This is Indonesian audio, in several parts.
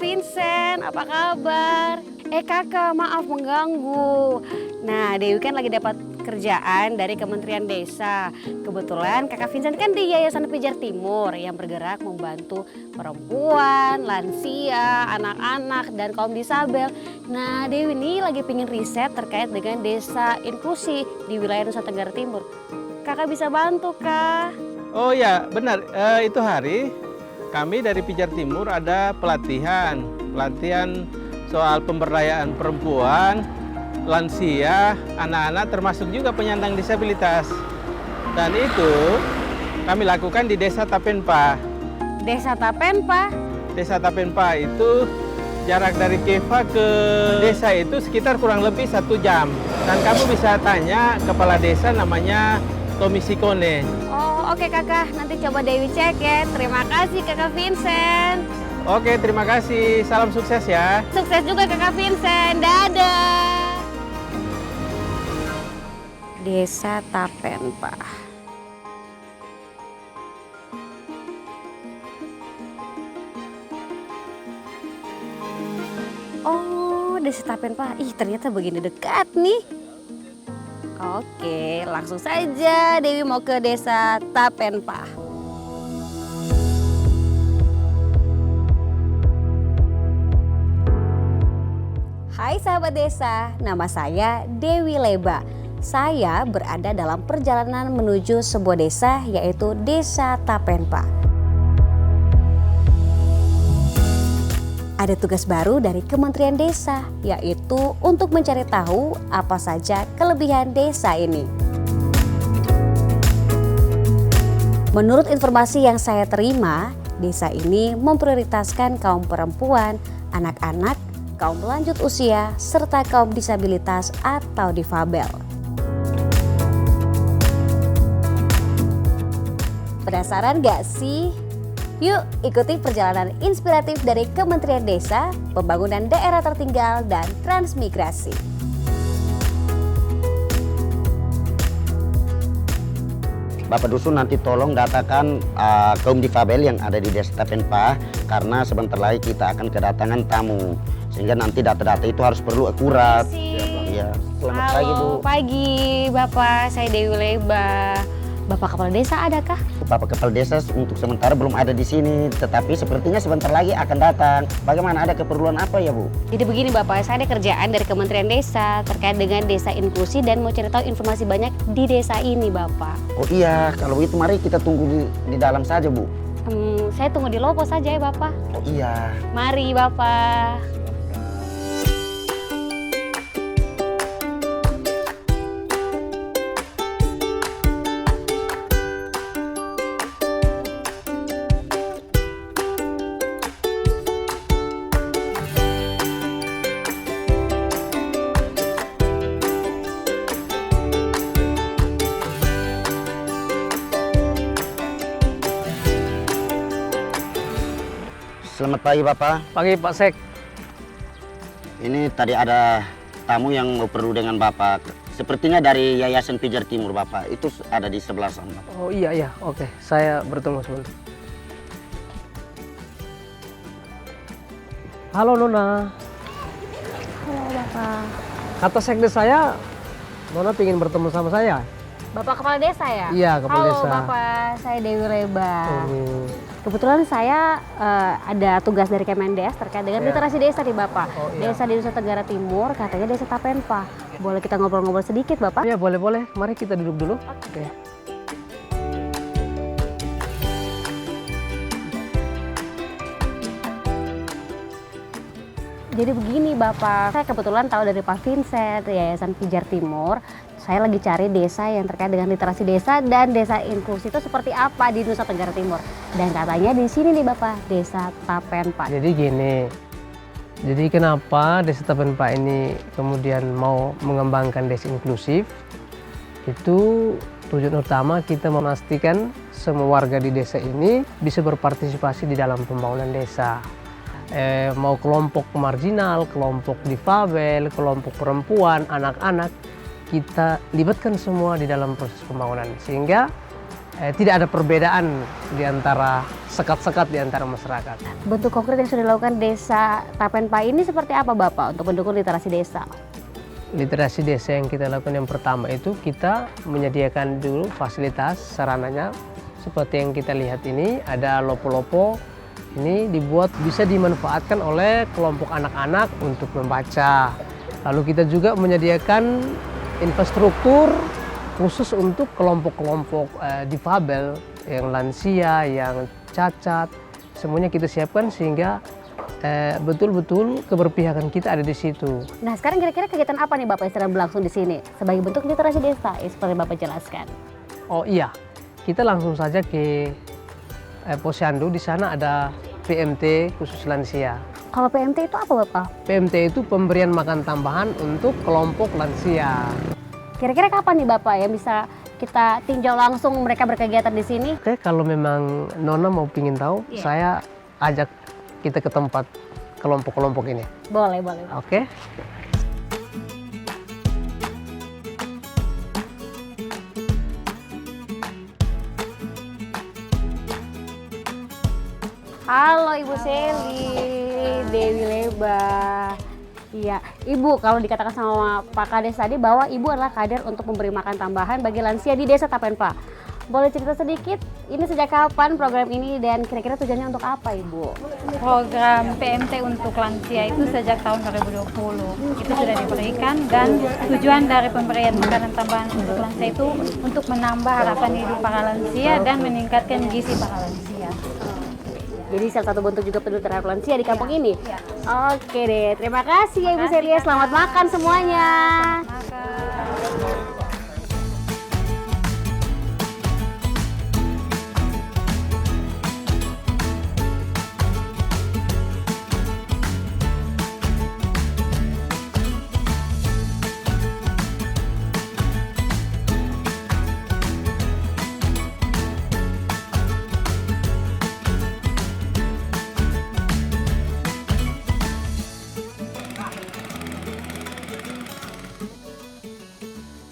Vincent, apa kabar? Kakak, maaf mengganggu. Nah, Dewi kan lagi dapat kerjaan dari Kementerian Desa. Kebetulan kakak Vincent kan di Yayasan Pijar Timur yang bergerak membantu perempuan, lansia, anak-anak, dan kaum disabel. Nah, Dewi ini lagi pingin riset terkait dengan desa inklusi di wilayah Nusa Tenggara Timur. Kakak bisa bantu, Kak? Oh ya, benar. Itu hari kami dari Pijar Timur ada pelatihan soal pemberdayaan perempuan, lansia, anak-anak termasuk juga penyandang disabilitas. Dan itu kami lakukan di Desa Tapenpa. Desa Tapenpa? Desa Tapenpa itu jarak dari Keva ke desa itu sekitar kurang lebih 1 jam. Dan kamu bisa tanya kepala desa namanya Tommy Sikone. Oh, oke kakak, nanti coba Dewi cek ya. Terima kasih kakak Vincent. Oke, terima kasih. Salam sukses ya. Sukses juga kakak Vincent. Dadah. Desa Tapenpa. Oh, Desa Tapenpa. Ih, ternyata begini dekat nih. Oke, langsung saja Dewi mau ke Desa Tapenpa. Hai sahabat desa, nama saya Dewi Leba. Saya berada dalam perjalanan menuju sebuah desa yaitu Desa Tapenpa. Ada tugas baru dari Kementerian Desa, yaitu untuk mencari tahu apa saja kelebihan desa ini. Menurut informasi yang saya terima, desa ini memprioritaskan kaum perempuan, anak-anak, kaum lanjut usia, serta kaum disabilitas atau difabel. Penasaran gak sih? Yuk ikuti perjalanan inspiratif dari Kementerian Desa, Pembangunan Daerah Tertinggal, dan Transmigrasi. Bapak Dusun nanti tolong datakan kaum difabel yang ada di Desa Tapenpa, karena sebentar lagi kita akan kedatangan tamu. Sehingga nanti data-data itu harus perlu akurat. Ya, selamat pagi Bu. Pagi Bapak, saya Dewi Leba. Bapak Kepala Desa adakah? Bapak Kepala Desa untuk sementara belum ada di sini, tetapi sepertinya sebentar lagi akan datang. Bagaimana, ada keperluan apa ya Bu? Jadi begini Bapak, saya ada kerjaan dari Kementerian Desa terkait dengan desa inklusi dan mau cari tahu informasi banyak di desa ini Bapak. Oh iya, kalau itu mari kita tunggu di dalam saja Bu. Saya tunggu di lopo saja ya Bapak. Oh iya. Mari Bapak. Selamat pagi Bapak. Pagi Pak Sek. Ini tadi ada tamu yang mau perlu dengan Bapak. Sepertinya dari Yayasan Pijar Timur Bapak. Itu ada di sebelah sana Bapak. Oh iya, oke. Saya bertemu sebentar. Halo Nona. Halo Bapak. Kata sekdes saya, Nona ingin bertemu sama saya. Bapak Kepala Desa ya? Iya, Kepala Desa. Halo Bapak, saya Dewi Leba. Oh. Kebetulan saya ada tugas dari Kemendes terkait dengan literasi desa nih Bapak. Oh, iya. Desa di Nusa Tenggara Timur, katanya Desa Tapenpa. Boleh kita ngobrol-ngobrol sedikit Bapak? Iya, boleh. Mari kita duduk dulu. Oke. Jadi begini Bapak, saya kebetulan tahu dari Pak Vincent, Yayasan Pijar Timur. Saya lagi cari desa yang terkait dengan literasi desa dan desa inklusi itu seperti apa di Nusa Tenggara Timur. Dan katanya di sini nih Bapak, Desa Tapenpa. Jadi gini, jadi kenapa Desa Tapenpa ini kemudian mau mengembangkan desa inklusif? Itu tujuan utama kita memastikan semua warga di desa ini bisa berpartisipasi di dalam pembangunan desa. Mau kelompok marginal, kelompok difabel, kelompok perempuan, anak-anak, kita libatkan semua di dalam proses pembangunan. Sehingga tidak ada perbedaan di antara sekat-sekat di antara masyarakat. Bentuk konkret yang sudah dilakukan Desa Tapenpa ini seperti apa Bapak untuk mendukung literasi desa? Literasi desa yang kita lakukan yang pertama itu kita menyediakan dulu fasilitas sarananya seperti yang kita lihat ini, ada lopo-lopo. Ini dibuat bisa dimanfaatkan oleh kelompok anak-anak untuk membaca. Lalu kita juga menyediakan infrastruktur khusus untuk kelompok-kelompok difabel, yang lansia, yang cacat. Semuanya kita siapkan sehingga betul-betul keberpihakan kita ada di situ. Nah sekarang kira-kira kegiatan apa nih Bapak yang sedang berlangsung di sini sebagai bentuk literasi desa seperti Bapak jelaskan? Oh iya, kita langsung saja ke Posyandu. Di sana ada PMT khusus lansia. Kalau PMT itu apa Bapak? PMT itu pemberian makan tambahan untuk kelompok lansia. Kira-kira kapan nih Bapak ya bisa kita tinjau langsung mereka berkegiatan di sini? Oke, kalau memang Nona mau pingin tahu, Iya. saya ajak kita ke tempat kelompok-kelompok ini. Boleh, boleh. Oke? Halo Ibu Seli, Dewi Leba. Iya, Ibu kalau dikatakan sama Pak Kades tadi bahwa Ibu adalah kader untuk memberi makan tambahan bagi lansia di Desa Tapenpa. Boleh cerita sedikit, ini sejak kapan program ini dan kira-kira tujuannya untuk apa Ibu? Program PMT untuk lansia itu sejak tahun 2020 itu sudah diberikan, dan tujuan dari pemberian makanan tambahan untuk lansia itu untuk menambah harapan hidup para lansia dan meningkatkan gizi para lansia. Jadi salah satu bentuk juga peduli terhadap lansia di kampung ini? Oke deh, terima kasih ya Ibu Celia, selamat makan semuanya.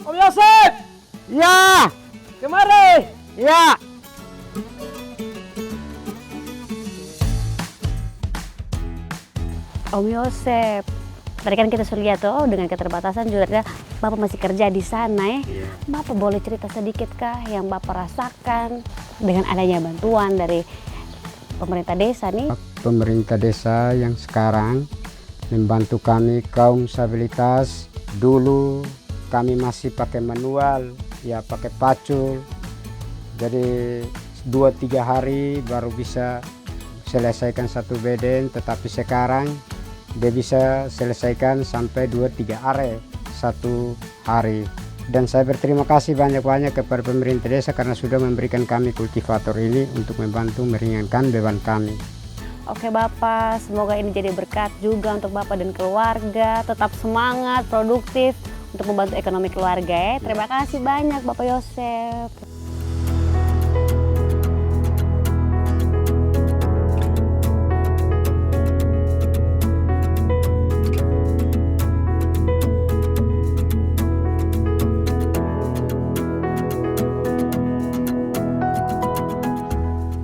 Om Yosef! Ya, Kemari! ya. Om Yosef, tadi kan kita sudah lihat tuh dengan keterbatasan juga Bapak masih kerja di sana ya. Bapak boleh cerita sedikit kah yang Bapak rasakan dengan adanya bantuan dari pemerintah desa nih? Pemerintah desa yang sekarang membantu kami kaum disabilitas. Dulu kami masih pakai manual, ya pakai pacul. Jadi 2-3 hari baru bisa selesaikan satu beden, tetapi sekarang dia bisa selesaikan sampai 2-3 are satu hari. Dan saya berterima kasih banyak-banyak kepada pemerintah desa karena sudah memberikan kami kultivator ini untuk membantu meringankan beban kami. Oke Bapak, semoga ini jadi berkat juga untuk Bapak dan keluarga. Tetap semangat, produktif untuk membantu ekonomi keluarga ya. Terima kasih banyak Bapak Yosef.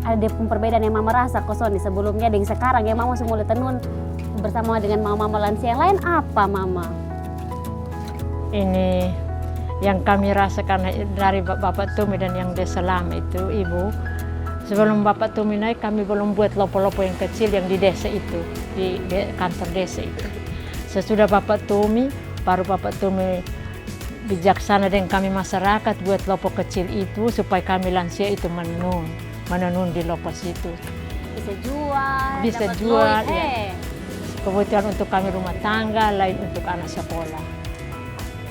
Ada perbedaan yang Mama rasa kosong nih sebelumnya dengan sekarang ya Mama semula tenun bersama dengan mama-mama lansia yang lain apa Mama? Ini yang kami rasakan dari Bapak Tumi dan yang Desa Lama itu, Ibu. Sebelum Bapak Tumi naik, kami belum buat lopo-lopo yang kecil yang di desa itu, di kantor desa itu. Sesudah Bapak Tumi, baru Bapak Tumi bijaksana dengan kami masyarakat buat lopo kecil itu supaya kami lansia itu menenun di lopo situ. Bisa jual, Bisa dapat jual, duit, ya. Kebutuhan untuk kami rumah tangga, lain untuk anak sekolah.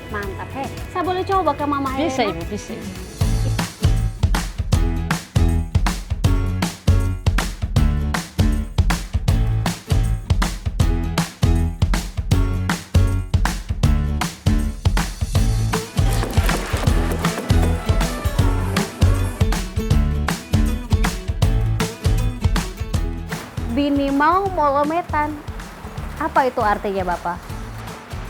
Mantap, saya boleh coba ke Mama Helena? Bisa Ibu, bisa. Bini mau molometan, apa itu artinya Bapak?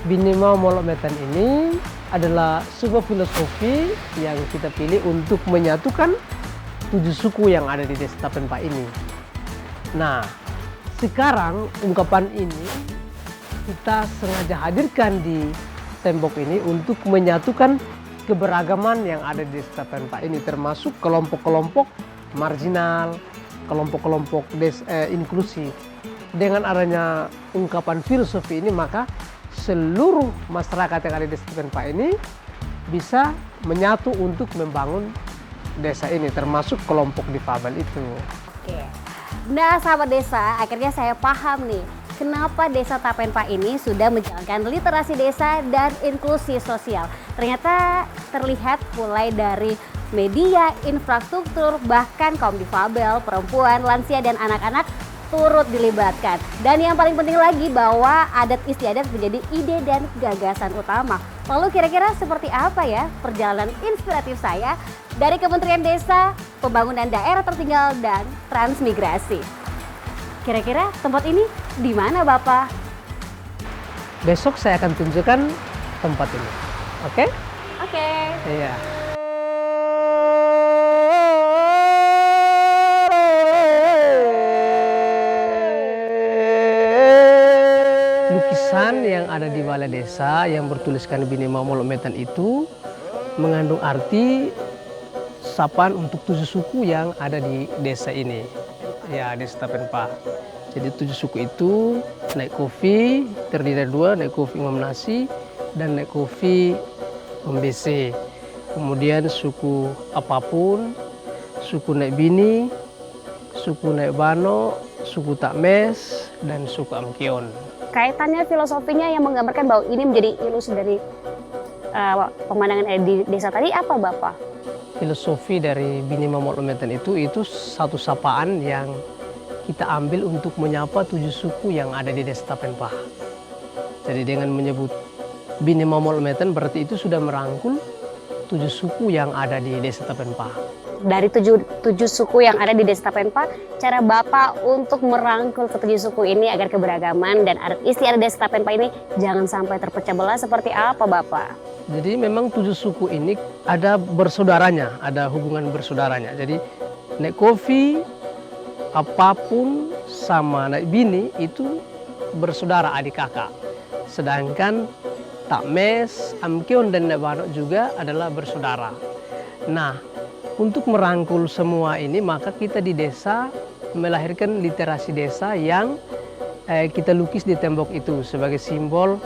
Binima Molometan ini adalah sebuah filosofi yang kita pilih untuk menyatukan 7 suku yang ada di Desa Tapenpa ini. Nah, sekarang ungkapan ini kita sengaja hadirkan di tembok ini untuk menyatukan keberagaman yang ada di Desa Tapenpa ini, termasuk kelompok-kelompok marginal, kelompok-kelompok inklusif. Dengan adanya ungkapan filosofi ini, maka seluruh masyarakat yang ada di Desa Tapenpa ini bisa menyatu untuk membangun desa ini, termasuk kelompok difabel itu. Oke. Nah, sahabat desa, akhirnya saya paham nih kenapa Desa Tapenpa ini sudah menjalankan literasi desa dan inklusi sosial. Ternyata terlihat mulai dari media, infrastruktur, bahkan kaum difabel, perempuan, lansia, dan anak-anak turut dilibatkan. Dan yang paling penting lagi bahwa adat istiadat menjadi ide dan gagasan utama. Lalu kira-kira seperti apa ya perjalanan inspiratif saya dari Kementerian Desa, Pembangunan Daerah Tertinggal, dan Transmigrasi? Kira-kira tempat ini di mana, Bapak? Besok saya akan tunjukkan tempat ini. Oke? Oke. Iya. Lukisan yang ada di balai desa yang bertuliskan Bini Mamol Metan itu mengandung arti sapaan untuk 7 suku yang ada di desa ini. Ya, Desa Tapenpa. Jadi 7 suku itu naik kopi terdiri dari 2, naik kopi Imam Nasi dan naik kopi Mbc. Kemudian suku apapun, suku naik Bini, suku naik Bano, suku Takmes, dan suku Amkion. Kaitannya filosofinya yang menggambarkan bahwa ini menjadi ilusi dari pemandangan di desa tadi apa, Bapak? Filosofi dari Bini Mamol Metan itu satu sapaan yang kita ambil untuk menyapa 7 suku yang ada di Desa Tapenpa. Jadi dengan menyebut Bini Mamol Metan berarti itu sudah merangkul 7 suku yang ada di Desa Tapenpa. Dari tujuh suku yang ada di Desa Tapenpa, cara Bapak untuk merangkul ke-7 suku ini agar keberagaman dan adat istiadat Desa Tapenpa ini jangan sampai terpecah belah seperti apa, Bapak? Jadi memang 7 suku ini ada bersaudaranya, ada hubungan bersaudaranya. Jadi naik kopi, apapun sama naik Bini itu bersaudara adik kakak. Sedangkan Takmes, Amkion, dan Nebano juga adalah bersaudara. Nah, untuk merangkul semua ini maka kita di desa melahirkan literasi desa yang kita lukis di tembok itu sebagai simbol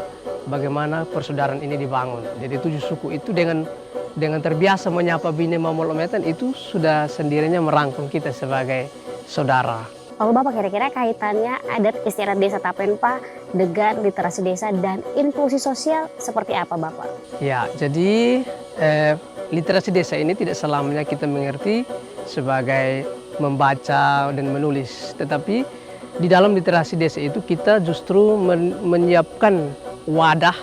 bagaimana persaudaraan ini dibangun. Jadi 7 suku itu dengan terbiasa menyapa Bini Mamol Metan itu sudah sendirinya merangkul kita sebagai saudara. Lalu Bapak kira-kira kaitannya adat istiadat Desa Tapenpa dengan literasi desa dan inklusi sosial seperti apa, Bapak? Ya, jadi literasi desa ini tidak selamanya kita mengerti sebagai membaca dan menulis. Tetapi di dalam literasi desa itu kita justru menyiapkan wadah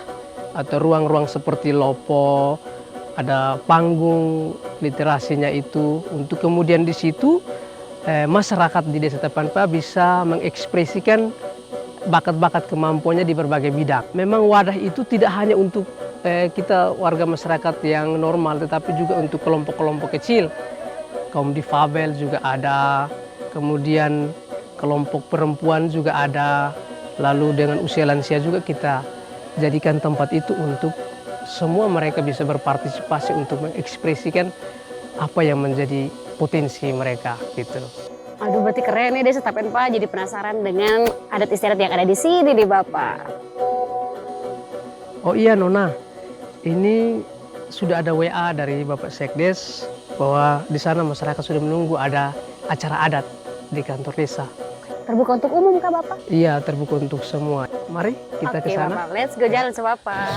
atau ruang-ruang seperti lopo, ada panggung literasinya itu untuk kemudian di situ masyarakat di Desa Tapenpa bisa mengekspresikan bakat-bakat kemampuannya di berbagai bidang. Memang wadah itu tidak hanya untuk kita warga masyarakat yang normal, tetapi juga untuk kelompok-kelompok kecil. Kaum difabel juga ada, kemudian kelompok perempuan juga ada, lalu dengan usia lansia juga kita jadikan tempat itu untuk semua mereka bisa berpartisipasi untuk mengekspresikan apa yang menjadi potensi mereka gitu. Aduh, berarti keren nih Desa Tapenpa, jadi penasaran dengan adat istiadat yang ada di sini nih, Bapak. Oh iya Nona, ini sudah ada WA dari Bapak Sekdes bahwa di sana masyarakat sudah menunggu ada acara adat di kantor desa. Terbuka untuk umum kah, Bapak? Iya, terbuka untuk semua. Mari kita ke Oke, sana. Bapak, let's go jalan sama Bapak.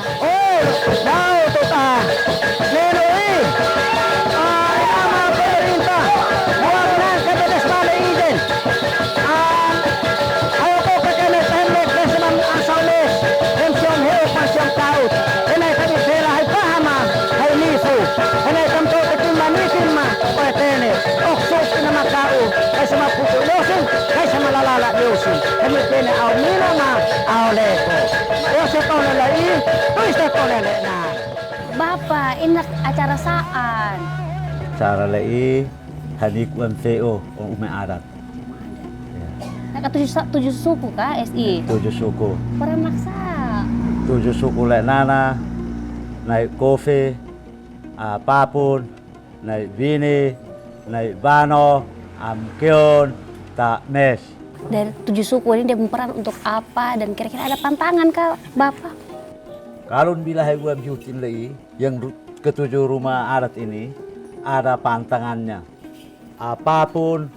Bapak, ini acara saan. Cara lei Hanik UMVO, Ume Adat. Nah, tujuh suku kah SI? 7 suku. Peran maksa. 7 suku lek nana, naik kofi, apapun, naik bini, naik bano, amkeon, tak mes. Dari 7 suku ini dia berperan untuk apa dan kira-kira ada pantangan kah Bapak? Kalau bila gua jutin lagi, yang ketujuh rumah adat ini ada pantangannya. Apapun,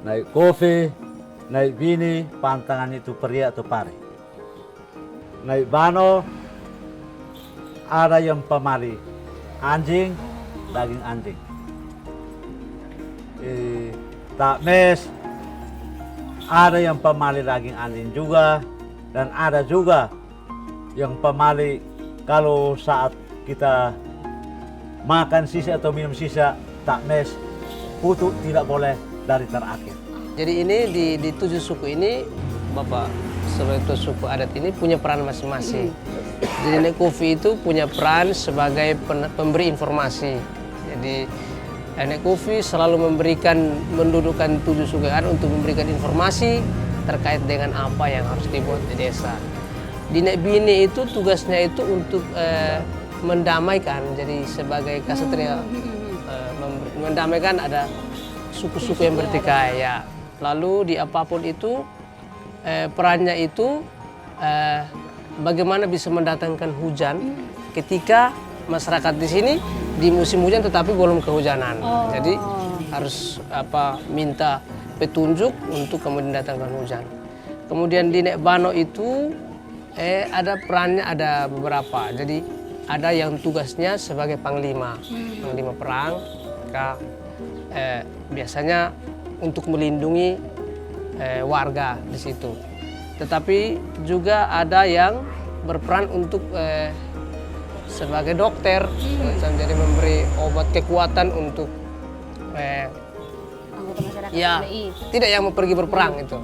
naik kopi, naik bini, pantangan itu pria atau pare. Naik bano, ada yang pemali anjing, daging anjing. Tak mes, ada yang pemali daging anjing juga, dan ada juga yang pemali kalau saat kita makan sisa atau minum sisa, tak mes, putu tidak boleh dari terakhir. Jadi ini di 7 suku ini, Bapak sebagai ketua suku adat ini punya peran masing-masing. Jadi Nek Kofi itu punya peran sebagai pemberi informasi. Jadi Nek Kofi selalu mendudukkan 7 suku adat untuk memberikan informasi terkait dengan apa yang harus dibuat di desa. Di Nek Bini itu tugasnya itu untuk mendamaikan, jadi sebagai kasatria mendamaikan ada suku-suku yang bertikai ya. Lalu di apapun itu perannya itu bagaimana bisa mendatangkan hujan ketika masyarakat di sini di musim hujan tetapi belum kehujanan. Jadi harus minta petunjuk untuk kemudian datangkan hujan. Kemudian di Nek Bano itu ada perannya ada beberapa. Jadi ada yang tugasnya sebagai panglima perang. Biasanya untuk melindungi warga di situ. Tetapi juga ada yang berperan untuk sebagai dokter, jadi memberi obat kekuatan untuk Anggota masyarakat ya PDI. tidak yang mau pergi berperang itu.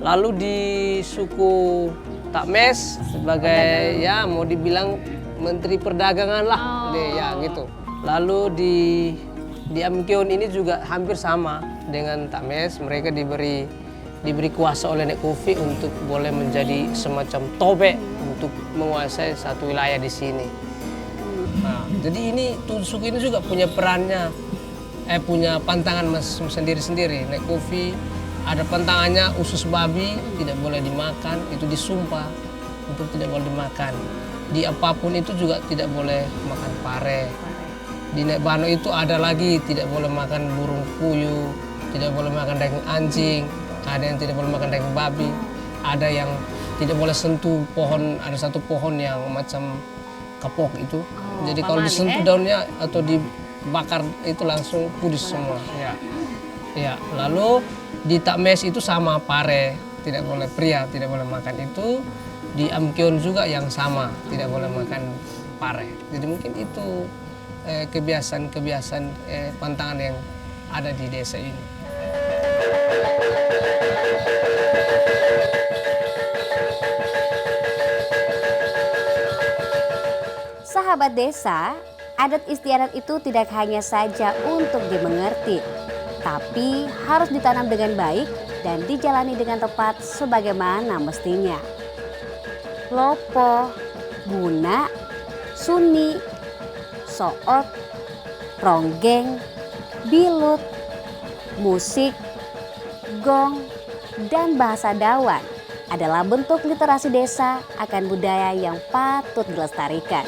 Lalu di suku Takmes sebagai ya mau dibilang menteri perdagangan lah, ya gitu. Lalu di Amkeon ini juga hampir sama dengan Takmes, mereka diberi kuasa oleh Nek Kofi untuk boleh menjadi semacam tobe untuk menguasai satu wilayah di sini. Nah, jadi ini suku ini juga punya perannya, punya pantangan sendiri-sendiri. Nek Kofi ada pantangannya usus babi tidak boleh dimakan, itu disumpah untuk tidak boleh dimakan. Di apapun itu juga tidak boleh makan pare. Di Nek Bano itu ada lagi tidak boleh makan burung puyuh, tidak boleh makan daging anjing, ada yang tidak boleh makan daging babi, ada yang tidak boleh sentuh pohon, ada satu pohon yang macam kapok itu. Jadi kalau disentuh daunnya atau dibakar itu langsung kudus semua. Ya. Lalu di Takmes itu sama pare, tidak boleh pria, tidak boleh makan itu. Di Amkeon juga yang sama, tidak boleh makan pare. Jadi mungkin itu kebiasaan-kebiasaan pantangan yang ada di desa ini. Sahabat desa, adat istiadat itu tidak hanya saja untuk dimengerti, tapi harus ditanam dengan baik dan dijalani dengan tepat sebagaimana mestinya. Lopo, Guna, Suni, Soot, Ronggeng, Bilut, musik, gong, dan bahasa Dawan adalah bentuk literasi desa akan budaya yang patut dilestarikan.